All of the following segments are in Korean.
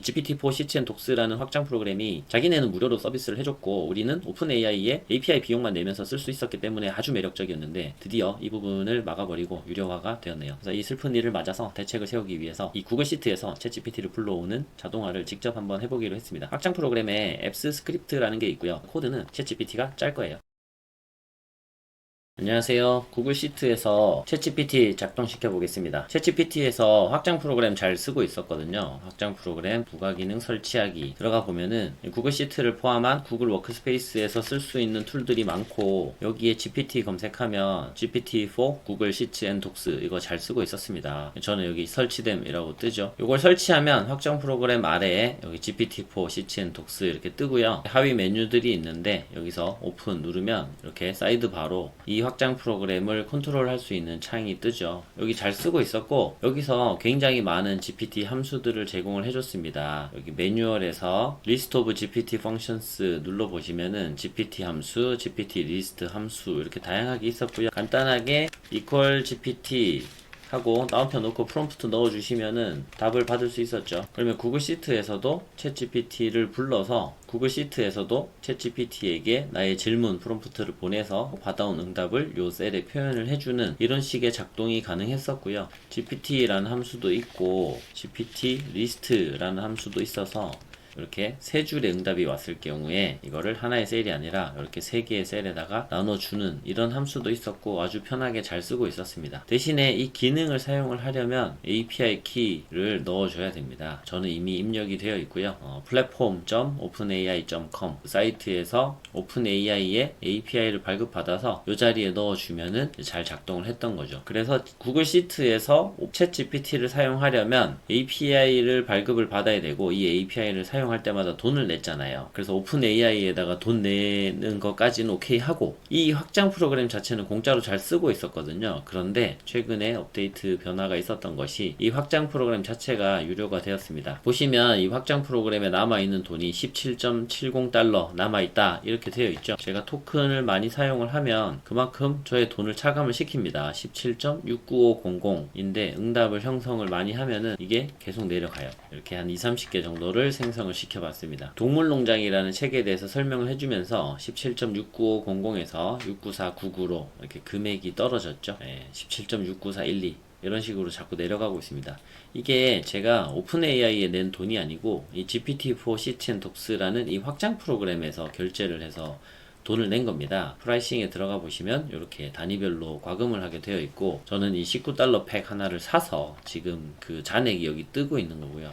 GPT-4 CHN-독스라는 확장 프로그램이 자기네는 무료로 서비스를 해줬고 우리는 오픈AI의 API 비용만 내면서 쓸 수 있었기 때문에 아주 매력적이었는데 드디어 이 부분을 막아버리고 유료화가 되었네요. 그래서 이 슬픈 일을 맞아서 대책을 세우기 위해서 이 구글 시트에서 챗GPT를 불러오는 자동화를 직접 한번 해보기로 했습니다. 확장 프로그램에 앱스 스크립트라는 게 있고요. 코드는 챗GPT가 짤 거예요. 안녕하세요. 구글 시트에서 챗GPT 작동시켜 보겠습니다. 챗GPT에서 확장 프로그램 잘 쓰고 있었거든요. 확장 프로그램 부가 기능 설치하기 들어가 보면은 구글 시트를 포함한 구글 워크스페이스에서 쓸 수 있는 툴들이 많고 여기에 GPT 검색하면 GPT-4 구글 시트 앤 독스 이거 잘 쓰고 있었습니다. 저는 여기 설치됨이라고 뜨죠. 이걸 설치하면 확장 프로그램 아래에 여기 GPT-4 시트 앤 독스 이렇게 뜨고요. 하위 메뉴들이 있는데 여기서 오픈 누르면 이렇게 사이드바로 이 확장 프로그램을 컨트롤할 수 있는 창이 뜨죠. 여기 잘 쓰고 있었고 여기서 굉장히 많은 GPT 함수들을 제공을 해줬습니다. 여기 매뉴얼에서 List of GPT Functions 눌러보시면은 GPT 함수, GPT 리스트 함수 이렇게 다양하게 있었고요. 간단하게 equal GPT 하고 다운표 놓고 프롬프트 넣어주시면은 답을 받을 수 있었죠. 그러면 구글 시트에서도 챗GPT를 불러서 구글 시트에서도 챗GPT에게 나의 질문 프롬프트를 보내서 받아온 응답을 요 셀에 표현을 해주는 이런 식의 작동이 가능했었고요. GPT라는 함수도 있고 GPT 리스트라는 함수도 있어서 이렇게 세 줄의 응답이 왔을 경우에 이거를 하나의 셀이 아니라 이렇게 세 개의 셀에다가 나눠주는 이런 함수도 있었고 아주 편하게 잘 쓰고 있었습니다. 대신에 이 기능을 사용을 하려면 API 키를 넣어줘야 됩니다. 저는 이미 입력이 되어 있고요. platform.openai.com 사이트에서 오픈AI의 API를 발급받아서 이 자리에 넣어주면은 잘 작동을 했던 거죠. 그래서 구글 시트에서 챗GPT를 사용하려면 API를 발급을 받아야 되고 이 API를 사용할 때마다 돈을 냈잖아요. 그래서 오픈 AI에다가 돈 내는 것까지는 오케이 하고 이 확장 프로그램 자체는 공짜로 잘 쓰고 있었거든요. 그런데 최근에 업데이트 변화가 있었던 것이 이 확장 프로그램 자체가 유료가 되었습니다. 보시면 이 확장 프로그램에 남아있는 돈이 17.70달러 남아있다 이렇게 되어 있죠. 제가 토큰을 많이 사용을 하면 그만큼 저의 돈을 차감을 시킵니다. 17.69500인데 응답을 형성을 많이 하면은 이게 계속 내려가요. 이렇게 한 2-30개 정도를 생성을 시켜봤습니다. 동물농장이라는 책에 대해서 설명을 해주면서 17.69500에서 69499로 이렇게 금액이 떨어졌죠. 17.69412 이런 식으로 자꾸 내려가고 있습니다. 이게 제가 오픈AI에 낸 돈이 아니고 이 GPT-4 CHN-독스라는 이 확장 프로그램에서 결제를 해서 돈을 낸 겁니다. 프라이싱에 들어가 보시면 이렇게 단위별로 과금을 하게 되어 있고 저는 이 19달러 팩 하나를 사서 지금 그 잔액이 여기 뜨고 있는 거고요.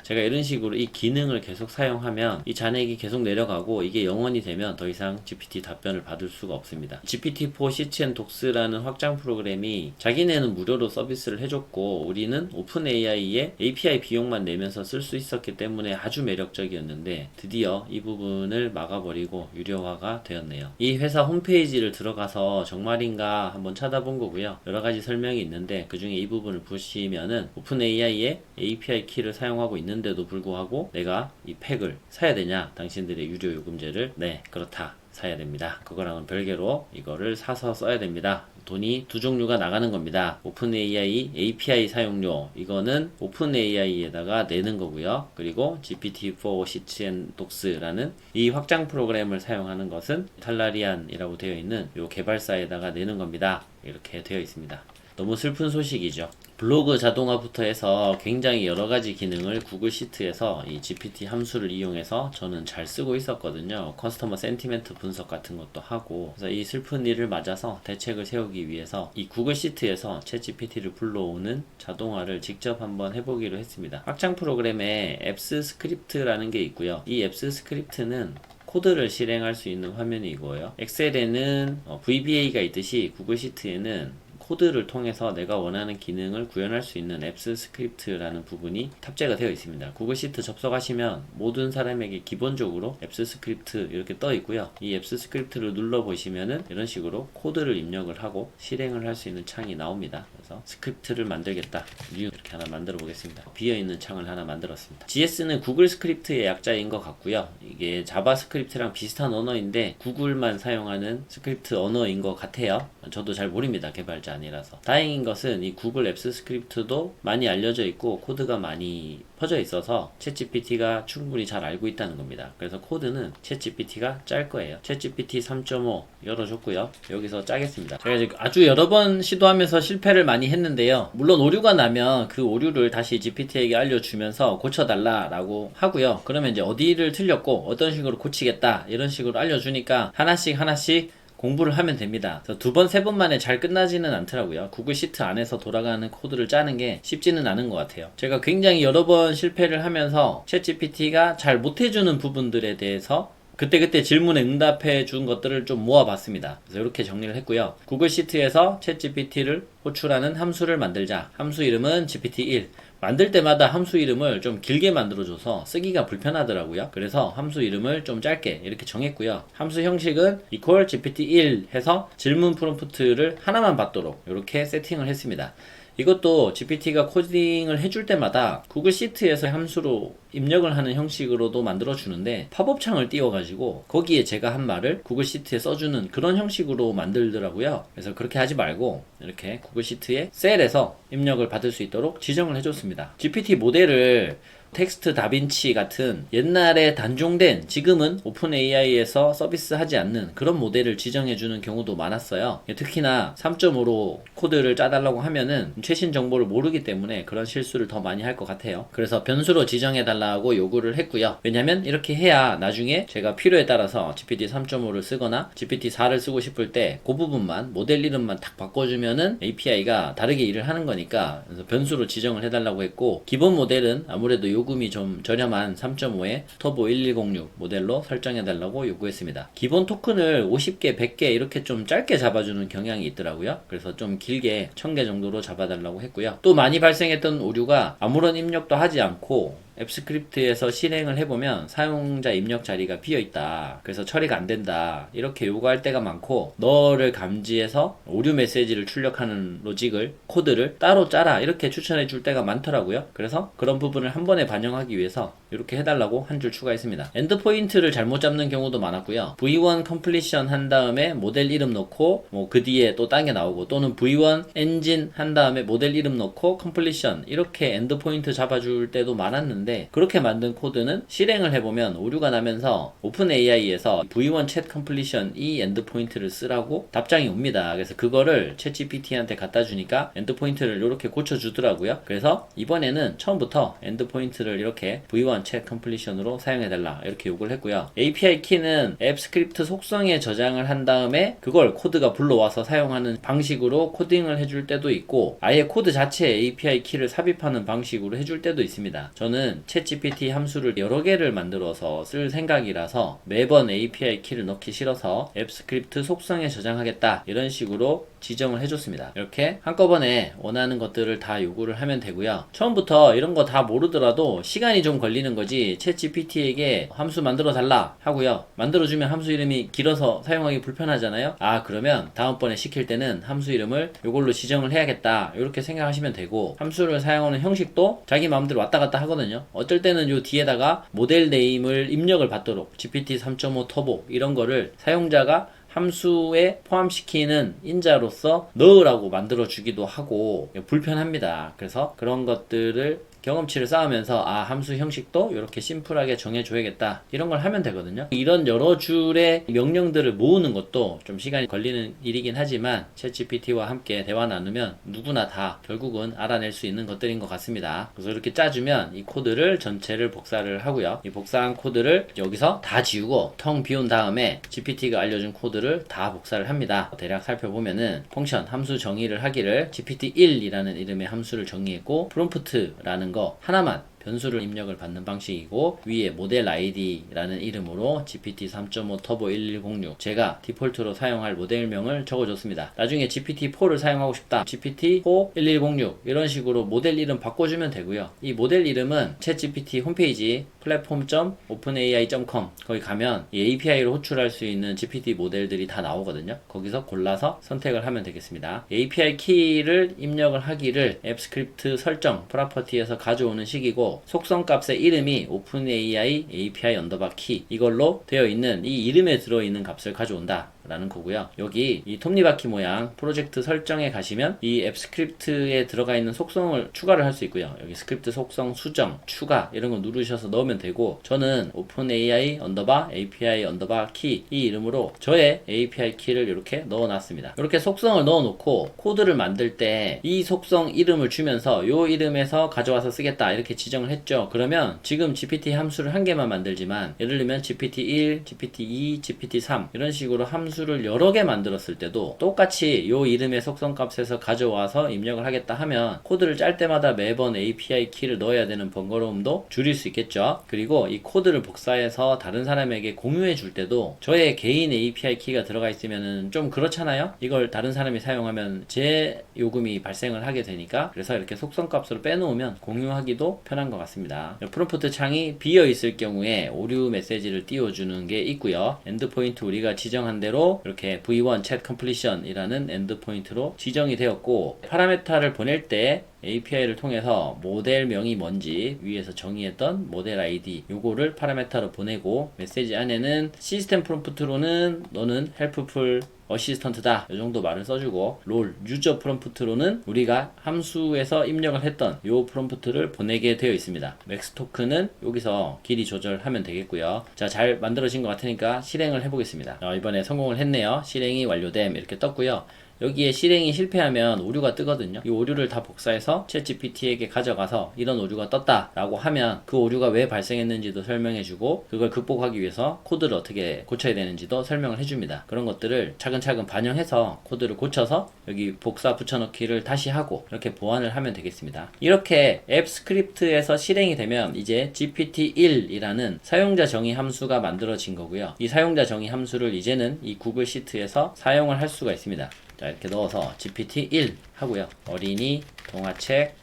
제가 이런 식으로 이 기능을 계속 사용하면 이 잔액이 계속 내려가고 이게 영원이 되면 더 이상 GPT 답변을 받을 수가 없습니다. GPT-4 CHN-독스라는 확장 프로그램이 자기네는 무료로 서비스를 해줬고 우리는 오픈AI의 API 비용만 내면서 쓸 수 있었기 때문에 아주 매력적이었는데 드디어 이 부분을 막아버리고 유료화가 되었네요. 이 회사 홈페이지를 들어가서 정말인가 한번 찾아본 거고요. 여러가지 설명이 있는데 그 중에 이 부분을 보시면은 오픈AI의 API 키를 사용하고 있는데도 불구하고 내가 이 팩을 사야 되냐 당신들의 유료 요금제를 네 그렇다 사야 됩니다. 그거랑은 별개로 이거를 사서 써야 됩니다. 돈이 두 종류가 나가는 겁니다. 오픈AI API 사용료 이거는 오픈AI에다가 내는 거고요. 그리고 GPT-4 CHN-독스라는 이 확장 프로그램을 사용하는 것은 탈라리안이라고 되어 있는 이 개발사에다가 내는 겁니다. 이렇게 되어 있습니다. 너무 슬픈 소식이죠. 블로그 자동화부터 해서 굉장히 여러가지 기능을 구글 시트에서 이 GPT 함수를 이용해서 저는 잘 쓰고 있었거든요. 커스터머 센티멘트 분석 같은 것도 하고 그래서 이 슬픈 일을 맞아서 대책을 세우기 위해서 이 구글 시트에서 챗GPT를 불러오는 자동화를 직접 한번 해보기로 했습니다. 확장 프로그램에 앱스 스크립트라는 게 있고요. 이 앱스 스크립트는 코드를 실행할 수 있는 화면이 이거예요. 엑셀에는 VBA가 있듯이 구글 시트에는 코드를 통해서 내가 원하는 기능을 구현할 수 있는 앱스 스크립트라는 부분이 탑재가 되어 있습니다. 구글 시트 접속하시면 모든 사람에게 기본적으로 앱스 스크립트 이렇게 떠 있고요. 이 앱스 스크립트를 눌러 보시면은 이런 식으로 코드를 입력을 하고 실행을 할 수 있는 창이 나옵니다. 그래서 스크립트를 만들겠다. 뉴 이렇게 하나 만들어 보겠습니다. 비어있는 창을 하나 만들었습니다. GS는 구글 스크립트의 약자인 것 같고요. 이게 자바스크립트랑 비슷한 언어인데 구글만 사용하는 스크립트 언어인 것 같아요. 저도 잘 모릅니다. 개발자 아니라서. 다행인 것은 이 구글 앱스 스크립트도 많이 알려져 있고 코드가 많이 퍼져 있어서 챗GPT가 충분히 잘 알고 있다는 겁니다. 그래서 코드는 챗GPT가 짤 거예요. 챗GPT 3.5 열어줬고요. 여기서 짜겠습니다. 제가 지금 아주 여러 번 시도하면서 실패를 많이 했는데요. 물론 오류가 나면 그 오류를 다시 GPT에게 알려주면서 고쳐달라라고 하고요. 그러면 이제 어디를 틀렸고 어떤 식으로 고치겠다 이런 식으로 알려주니까 하나씩 공부를 하면 됩니다. 두 번, 세 번 만에 잘 끝나지는 않더라고요. 구글 시트 안에서 돌아가는 코드를 짜는 게 쉽지는 않은 것 같아요. 제가 굉장히 여러 번 실패를 하면서 챗GPT가 잘 못해주는 부분들에 대해서 그때그때 질문에 응답해 준 것들을 좀 모아봤습니다. 그래서 이렇게 정리를 했고요. 구글 시트에서 챗GPT를 호출하는 함수를 만들자. 함수 이름은 GPT-1. 만들 때마다 함수 이름을 좀 길게 만들어줘서 쓰기가 불편하더라고요. 그래서 함수 이름을 좀 짧게 이렇게 정했고요. 함수 형식은 equal GPT-1 해서 질문 프롬프트를 하나만 받도록 이렇게 세팅을 했습니다. 이것도 GPT가 코딩을 해줄 때마다 구글 시트에서 함수로 입력을 하는 형식으로도 만들어 주는데 팝업 창을 띄워가지고 거기에 제가 한 말을 구글 시트에 써주는 그런 형식으로 만들더라고요. 그래서 그렇게 하지 말고 이렇게 구글 시트에 셀에서 입력을 받을 수 있도록 지정을 해줬습니다. GPT 모델을 텍스트 다빈치 같은 옛날에 단종된 지금은 오픈 AI에서 서비스하지 않는 그런 모델을 지정해주는 경우도 많았어요. 특히나 3.5로 코드를 짜달라고 하면은 최신 정보를 모르기 때문에 그런 실수를 더 많이 할 것 같아요. 그래서 변수로 지정해달라고 요구를 했고요. 왜냐면 이렇게 해야 나중에 제가 필요에 따라서 GPT 3.5를 쓰거나 GPT 4를 쓰고 싶을 때 그 부분만 모델 이름만 딱 바꿔주면은 API가 다르게 일을 하는 거니까 그래서 변수로 지정을 해달라고 했고 기본 모델은 아무래도 요금이 좀 저렴한 3.5의 터보 1106 모델로 설정해달라고 요구했습니다. 기본 토큰을 50개, 100개 이렇게 좀 짧게 잡아주는 경향이 있더라고요. 그래서 좀 길게 1000개 정도로 잡아달라고 했고요. 또 많이 발생했던 오류가 아무런 입력도 하지 않고 앱 스크립트에서 실행을 해보면 사용자 입력 자리가 비어있다. 그래서 처리가 안 된다. 이렇게 요구할 때가 많고 너를 감지해서 오류 메시지를 출력하는 로직을 코드를 따로 짜라. 이렇게 추천해 줄 때가 많더라고요. 그래서 그런 부분을 한 번에 반영하기 위해서 이렇게 해달라고 한 줄 추가했습니다. 엔드포인트를 잘못 잡는 경우도 많았고요. V1 컴플리션 한 다음에 모델 이름 넣고 뭐 그 뒤에 또 딴 게 나오고 또는 V1 엔진 한 다음에 모델 이름 넣고 컴플리션 이렇게 엔드포인트 잡아줄 때도 많았는데 그렇게 만든 코드는 실행을 해보면 오류가 나면서 오픈 AI에서 V1 챗 컴플리션 이 엔드포인트를 쓰라고 답장이 옵니다. 그래서 그거를 챗 GPT한테 갖다 주니까 엔드포인트를 이렇게 고쳐주더라고요. 그래서 이번에는 처음부터 엔드포인트를 이렇게 V1 챗 컴플리션으로 사용해달라 이렇게 요구를 했고요. API 키는 앱 스크립트 속성에 저장을 한 다음에 그걸 코드가 불러와서 사용하는 방식으로 코딩을 해줄 때도 있고 아예 코드 자체에 API 키를 삽입하는 방식으로 해줄 때도 있습니다. 저는 챗GPT 함수를 여러 개를 만들어서 쓸 생각이라서 매번 API 키를 넣기 싫어서 앱 스크립트 속성에 저장하겠다 이런 식으로 지정을 해줬습니다. 이렇게 한꺼번에 원하는 것들을 다 요구를 하면 되고요. 처음부터 이런 거 다 모르더라도 시간이 좀 걸리는 거지 챗GPT에게 함수 만들어 달라 하고요. 만들어주면 함수 이름이 길어서 사용하기 불편하잖아요. 그러면 다음번에 시킬 때는 함수 이름을 요걸로 지정을 해야겠다 이렇게 생각하시면 되고 함수를 사용하는 형식도 자기 마음대로 왔다 갔다 하거든요. 어쩔 때는 요 뒤에다가 모델 네임을 입력을 받도록 GPT 3.5 터보 이런 거를 사용자가 함수에 포함시키는 인자로서 넣으라고 만들어주기도 하고 불편합니다. 그래서 그런 것들을 경험치를 쌓으면서 함수 형식도 이렇게 심플하게 정해줘야겠다 이런 걸 하면 되거든요. 이런 여러 줄의 명령들을 모으는 것도 좀 시간이 걸리는 일이긴 하지만 챗GPT와 함께 대화 나누면 누구나 다 결국은 알아낼 수 있는 것들인 것 같습니다. 그래서 이렇게 짜주면 이 코드를 전체를 복사를 하고요. 이 복사한 코드를 여기서 다 지우고 텅 비운 다음에 GPT가 알려준 코드를 다 복사를 합니다. 대략 살펴보면은 펑션 함수 정의를 하기를 GPT-1이라는 이름의 함수를 정의했고 프롬프트라는 거 하나만 변수를 입력을 받는 방식이고 위에 모델 ID라는 이름으로 GPT 3.5 터보 1106 제가 디폴트로 사용할 모델명을 적어줬습니다. 나중에 GPT-4를 사용하고 싶다. GPT-4 1106 이런 식으로 모델 이름 바꿔주면 되고요. 이 모델 이름은 챗GPT 홈페이지 platform.openai.com 거기 가면 이 API로 호출할 수 있는 GPT 모델들이 다 나오거든요. 거기서 골라서 선택을 하면 되겠습니다. API 키를 입력을 하기를 앱 스크립트 설정 프로퍼티에서 가져오는 식이고 경우에도 속성 값의 이름이 OpenAI API 언더바 키 이걸로 되어 있는 이 이름에 들어있는 값을 가져온다 라는 거고요. 여기 이 톱니바퀴 모양 프로젝트 설정에 가시면 이 앱 스크립트에 들어가 있는 속성을 추가를 할 수 있고요. 여기 스크립트 속성 수정, 추가 이런 거 누르셔서 넣으면 되고, 저는 OpenAI 언더바 API 언더바 키 이 이름으로 저의 API 키를 이렇게 넣어놨습니다. 이렇게 속성을 넣어놓고 코드를 만들 때 이 속성 이름을 주면서 요 이름에서 가져와서 쓰겠다 이렇게 지정을 했죠. 그러면 지금 GPT 함수를 한 개만 만들지만 예를 들면 GPT-1, GPT-2, GPT-3 이런 식으로 함수를 여러 개 만들었을 때도 똑같이 요 이름의 속성 값에서 가져와서 입력을 하겠다 하면 코드를 짤 때마다 매번 API 키를 넣어야 되는 번거로움도 줄일 수 있겠죠. 그리고 이 코드를 복사해서 다른 사람에게 공유해 줄 때도 저의 개인 API 키가 들어가 있으면은 좀 그렇잖아요. 이걸 다른 사람이 사용하면 제 요금이 발생을 하게 되니까, 그래서 이렇게 속성 값으로 빼놓으면 공유하기도 편한 것 같습니다. 프롬프트 창이 비어 있을 경우에 오류 메시지를 띄워주는 게 있고요. 엔드포인트 우리가 지정한 대로 이렇게 V1 Chat Completion 이라는 엔드포인트로 지정이 되었고, 파라메타를 보낼 때 API를 통해서 모델명이 뭔지 위에서 정의했던 모델 ID 요거를 파라메타로 보내고, 메시지 안에는 시스템 프롬프트로는 너는 헬프풀 어시스턴트다 이 정도 말을 써주고, 롤 유저 프롬프트로는 우리가 함수에서 입력을 했던 요 프롬프트를 보내게 되어 있습니다. 맥스 토큰은 여기서 길이 조절하면 되겠고요. 자, 잘 만들어진 것 같으니까 실행을 해보겠습니다. 이번에 성공을 했네요. 실행이 완료됨 이렇게 떴고요. 여기에 실행이 실패하면 오류가 뜨거든요. 이 오류를 다 복사해서 챗GPT에게 가져가서 이런 오류가 떴다 라고 하면 그 오류가 왜 발생했는지도 설명해주고, 그걸 극복하기 위해서 코드를 어떻게 고쳐야 되는지도 설명을 해줍니다. 그런 것들을 차근차근 반영해서 코드를 고쳐서 여기 복사 붙여넣기를 다시 하고 이렇게 보완을 하면 되겠습니다. 이렇게 앱 스크립트에서 실행이 되면 이제 GPT-1이라는 사용자 정의 함수가 만들어진 거고요. 이 사용자 정의 함수를 이제는 이 구글 시트에서 사용을 할 수가 있습니다. 자, 이렇게 넣어서 GPT-1 하고요. 어린이 동화책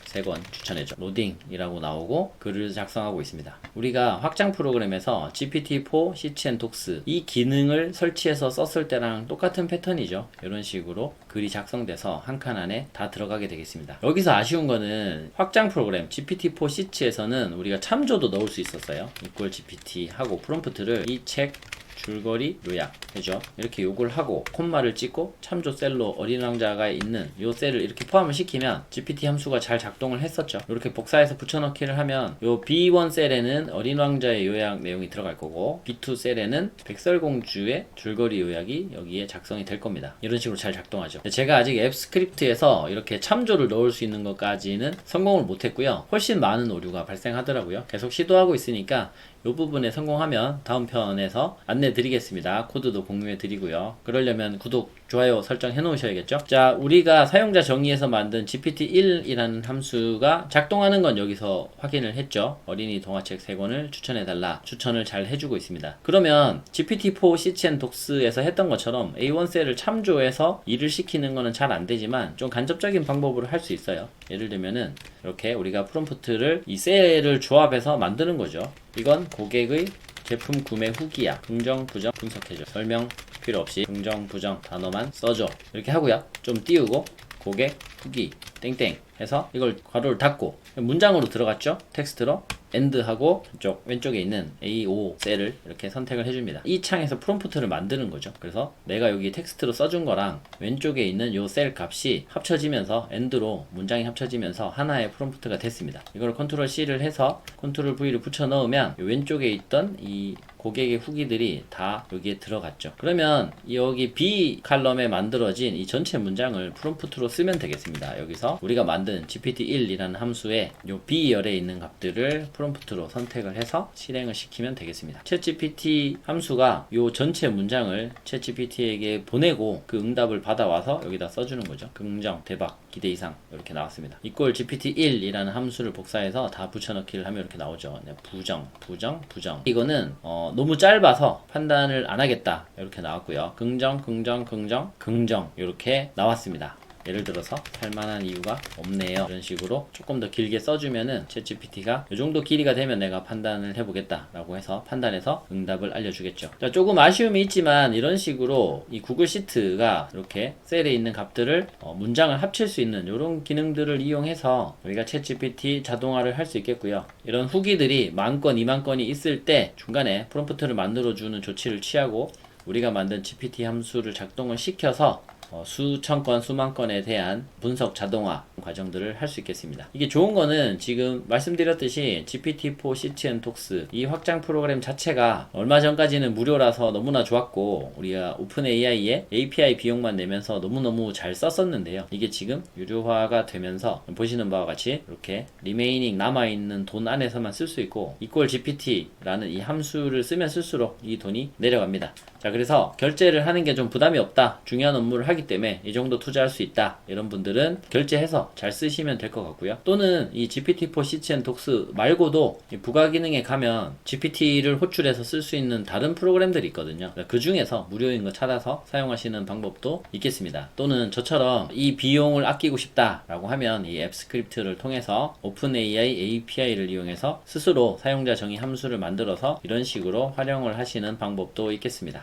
3권 추천해줘. 로딩이라고 나오고 글을 작성하고 있습니다. 우리가 확장 프로그램에서 GPT-4 시치앤톡스 이 기능을 설치해서 썼을 때랑 똑같은 패턴이죠. 이런 식으로 글이 작성돼서 한 칸 안에 다 들어가게 되겠습니다. 여기서 아쉬운 거는 확장 프로그램 GPT-4 시치에서는 우리가 참조도 넣을 수 있었어요. equal GPT 하고 프롬프트를 이 책 줄거리 요약 해줘. 이렇게 요걸 하고 콤마를 찍고 참조 셀로 어린 왕자가 있는 요 셀을 이렇게 포함을 시키면 GPT 함수가 잘 작동을 했었죠. 이렇게 복사해서 붙여넣기를 하면 요 B1 셀에는 어린 왕자의 요약 내용이 들어갈 거고, B2 셀에는 백설공주의 줄거리 요약이 여기에 작성이 될 겁니다. 이런 식으로 잘 작동하죠. 제가 아직 앱 스크립트에서 이렇게 참조를 넣을 수 있는 것까지는 성공을 못했고요. 훨씬 많은 오류가 발생하더라고요. 계속 시도하고 있으니까 이 부분에 성공하면 다음 편에서 안내 드리겠습니다. 코드도 공유해 드리고요. 그러려면 구독, 좋아요 설정해 놓으셔야겠죠. 자, 우리가 사용자 정의에서 만든 GPT-1이라는 함수가 작동하는 건 여기서 확인을 했죠. 어린이 동화책 3권을 추천해 달라. 추천을 잘 해주고 있습니다. 그러면 GPT-4 시치앤톡스에서 했던 것처럼 A1 셀을 참조해서 일을 시키는 거는 잘 안 되지만 좀 간접적인 방법으로 할 수 있어요. 예를 들면은 이렇게 우리가 프롬프트를 이 셀을 조합해서 만드는 거죠. 이건 고객의 제품 구매 후기야. 긍정, 부정 분석해줘. 설명 필요 없이 긍정, 부정 단어만 써줘. 이렇게 하고요. 좀 띄우고 고객 후기 땡땡 해서 이걸 괄호를 닫고 문장으로 들어갔죠. 텍스트로 엔드하고 이쪽 왼쪽에 있는 A5 셀을 이렇게 선택을 해줍니다. 이 창에서 프롬프트를 만드는 거죠. 그래서 내가 여기 텍스트로 써준 거랑 왼쪽에 있는 요 셀 값이 합쳐지면서 엔드로 문장이 합쳐지면서 하나의 프롬프트가 됐습니다. 이걸 컨트롤 C를 해서 컨트롤 V를 붙여 넣으면 왼쪽에 있던 이 고객의 후기들이 다 여기에 들어갔죠. 그러면 여기 B 칼럼에 만들어진 이 전체 문장을 프롬프트로 쓰면 되겠습니다. 여기서 우리가 만든 GPT-1이라는 함수에 요 B열에 있는 값들을 프롬프트로 선택을 해서 실행을 시키면 되겠습니다. 챗GPT 함수가 요 전체 문장을 챗GPT에게 보내고 그 응답을 받아와서 여기다 써주는 거죠. 긍정, 대박, 기대 이상 이렇게 나왔습니다. equal GPT-1이라는 함수를 복사해서 다 붙여넣기를 하면 이렇게 나오죠. 부정, 부정, 부정. 이거는 너무 짧아서 판단을 안 하겠다 이렇게 나왔고요. 긍정, 긍정, 긍정, 긍정 이렇게 나왔습니다. 예를 들어서 살만한 이유가 없네요. 이런 식으로 조금 더 길게 써주면은 챗GPT가 이 정도 길이가 되면 내가 판단을 해보겠다 라고 해서 판단해서 응답을 알려주겠죠. 자, 조금 아쉬움이 있지만 이런 식으로 이 구글 시트가 이렇게 셀에 있는 값들을 문장을 합칠 수 있는 이런 기능들을 이용해서 우리가 챗GPT 자동화를 할 수 있겠고요. 이런 후기들이 10,000건, 20,000건이 있을 때 중간에 프롬프트를 만들어주는 조치를 취하고 우리가 만든 GPT 함수를 작동을 시켜서 수천 건, 수만 건에 대한 분석 자동화 과정들을 할 수 있겠습니다. 이게 좋은 거는 지금 말씀드렸듯이 GPT-4 시치앤톡스 이 확장 프로그램 자체가 얼마 전까지는 무료라서 너무나 좋았고 우리가 오픈 AI에 API 비용만 내면서 너무너무 잘 썼었는데요. 이게 지금 유료화가 되면서 보시는 바와 같이 이렇게 리메이닝 남아있는 돈 안에서만 쓸 수 있고 equal GPT라는 이 함수를 쓰면 쓸수록 이 돈이 내려갑니다. 자, 그래서 결제를 하는 게 좀 부담이 없다, 중요한 업무를 하기 때문에 이 정도 투자할 수 있다, 이런 분들은 결제해서 잘 쓰시면 될 것 같고요. 또는 이 GPT-4 시치앤톡스 말고도 이 부가 기능에 가면 GPT를 호출해서 쓸 수 있는 다른 프로그램들이 있거든요. 그 중에서 무료인 거 찾아서 사용하시는 방법도 있겠습니다. 또는 저처럼 이 비용을 아끼고 싶다 라고 하면 이 앱 스크립트를 통해서 오픈AI API를 이용해서 스스로 사용자 정의 함수를 만들어서 이런 식으로 활용을 하시는 방법도 있겠습니다.